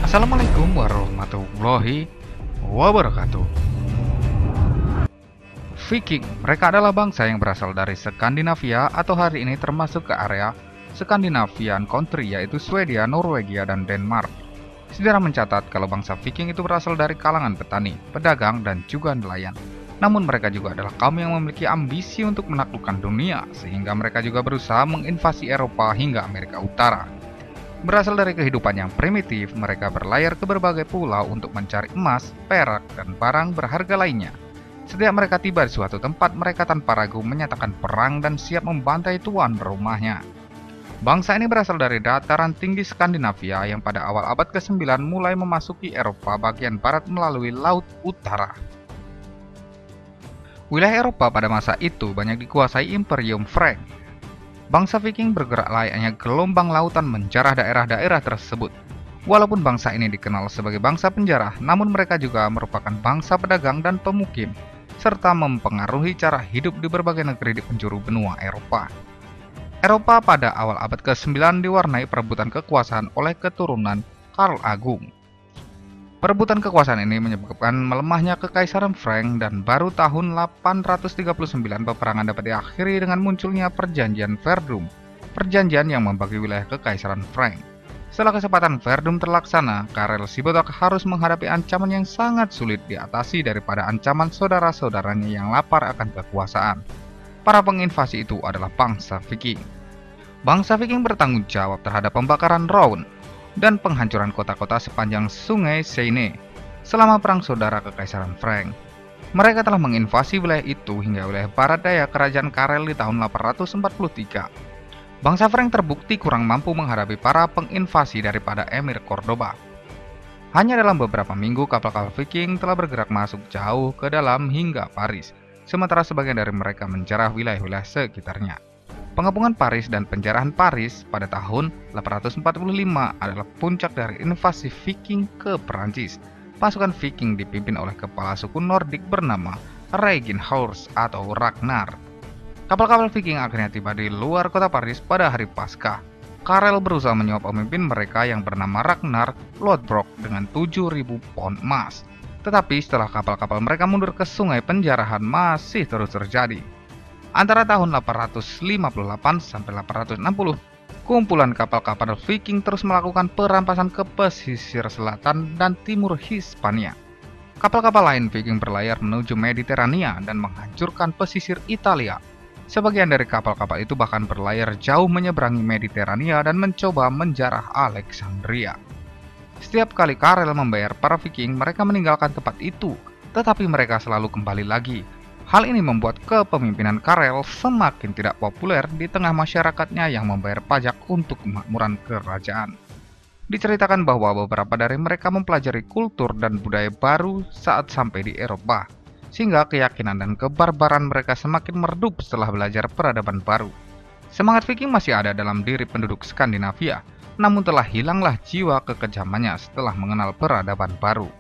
Assalamualaikum warahmatullahi wabarakatuh. Viking, mereka adalah bangsa yang berasal dari Skandinavia atau hari ini termasuk ke area Scandinavian country, yaitu Swedia, Norwegia, dan Denmark. Sejarah mencatat kalau bangsa Viking itu berasal dari kalangan petani, pedagang, dan juga nelayan. Namun mereka juga adalah kaum yang memiliki ambisi untuk menaklukkan dunia, sehingga mereka juga berusaha menginvasi Eropa hingga Amerika Utara. Berasal dari kehidupan yang primitif, mereka berlayar ke berbagai pulau untuk mencari emas, perak, dan barang berharga lainnya. Setiap mereka tiba di suatu tempat, mereka tanpa ragu menyatakan perang dan siap membantai tuan rumahnya. Bangsa ini berasal dari dataran tinggi Skandinavia yang pada awal abad ke-9 mulai memasuki Eropa bagian barat melalui Laut Utara. Wilayah Eropa pada masa itu banyak dikuasai Imperium Frank. Bangsa Viking bergerak layaknya gelombang lautan menjarah daerah-daerah tersebut. Walaupun bangsa ini dikenal sebagai bangsa penjara, namun mereka juga merupakan bangsa pedagang dan pemukim, serta mempengaruhi cara hidup di berbagai negeri di penjuru benua Eropa. Eropa pada awal abad ke-9 diwarnai perebutan kekuasaan oleh keturunan Karl Agung. Perebutan kekuasaan ini menyebabkan melemahnya Kekaisaran Frank dan baru tahun 839 peperangan dapat diakhiri dengan munculnya Perjanjian Verdun, perjanjian yang membagi wilayah Kekaisaran Frank. Setelah kesepakatan Verdun terlaksana, Karel Sibotak harus menghadapi ancaman yang sangat sulit diatasi daripada ancaman saudara-saudaranya yang lapar akan kekuasaan. Para penginvasi itu adalah bangsa Viking. Bangsa Viking bertanggung jawab terhadap pembakaran Rouen dan penghancuran kota-kota sepanjang sungai Seine selama Perang Saudara Kekaisaran Frank. Mereka telah menginvasi wilayah itu hingga wilayah barat daya Kerajaan Karel di tahun 843. Bangsa Frank terbukti kurang mampu menghadapi para penginvasi daripada Emir Cordoba. Hanya dalam beberapa minggu kapal-kapal Viking telah bergerak masuk jauh ke dalam hingga Paris, sementara sebagian dari mereka menjarah wilayah-wilayah sekitarnya. Pengepungan Paris dan penjarahan Paris pada tahun 845 adalah puncak dari invasi Viking ke Perancis. Pasukan Viking dipimpin oleh kepala suku Nordik bernama Reginhorst atau Ragnar. Kapal-kapal Viking akhirnya tiba di luar kota Paris pada hari Paskah. Karel berusaha menyuap pemimpin mereka yang bernama Ragnar Lodbrok dengan 7.000 pon emas. Tetapi setelah kapal-kapal mereka mundur ke sungai, penjarahan masih terus terjadi. Antara tahun 858 sampai 860, kumpulan kapal-kapal Viking terus melakukan perampasan ke pesisir selatan dan timur Hispania. Kapal-kapal lain Viking berlayar menuju Mediterania dan menghancurkan pesisir Italia. Sebagian dari kapal-kapal itu bahkan berlayar jauh menyeberangi Mediterania dan mencoba menjarah Alexandria. Setiap kali Karel membayar para Viking, mereka meninggalkan tempat itu, tetapi mereka selalu kembali lagi. Hal ini membuat kepemimpinan Karel semakin tidak populer di tengah masyarakatnya yang membayar pajak untuk kemakmuran kerajaan. Diceritakan bahwa beberapa dari mereka mempelajari kultur dan budaya baru saat sampai di Eropa, sehingga keyakinan dan kebarbaran mereka semakin meredup setelah belajar peradaban baru. Semangat Viking masih ada dalam diri penduduk Skandinavia, namun telah hilanglah jiwa kekejamannya setelah mengenal peradaban baru.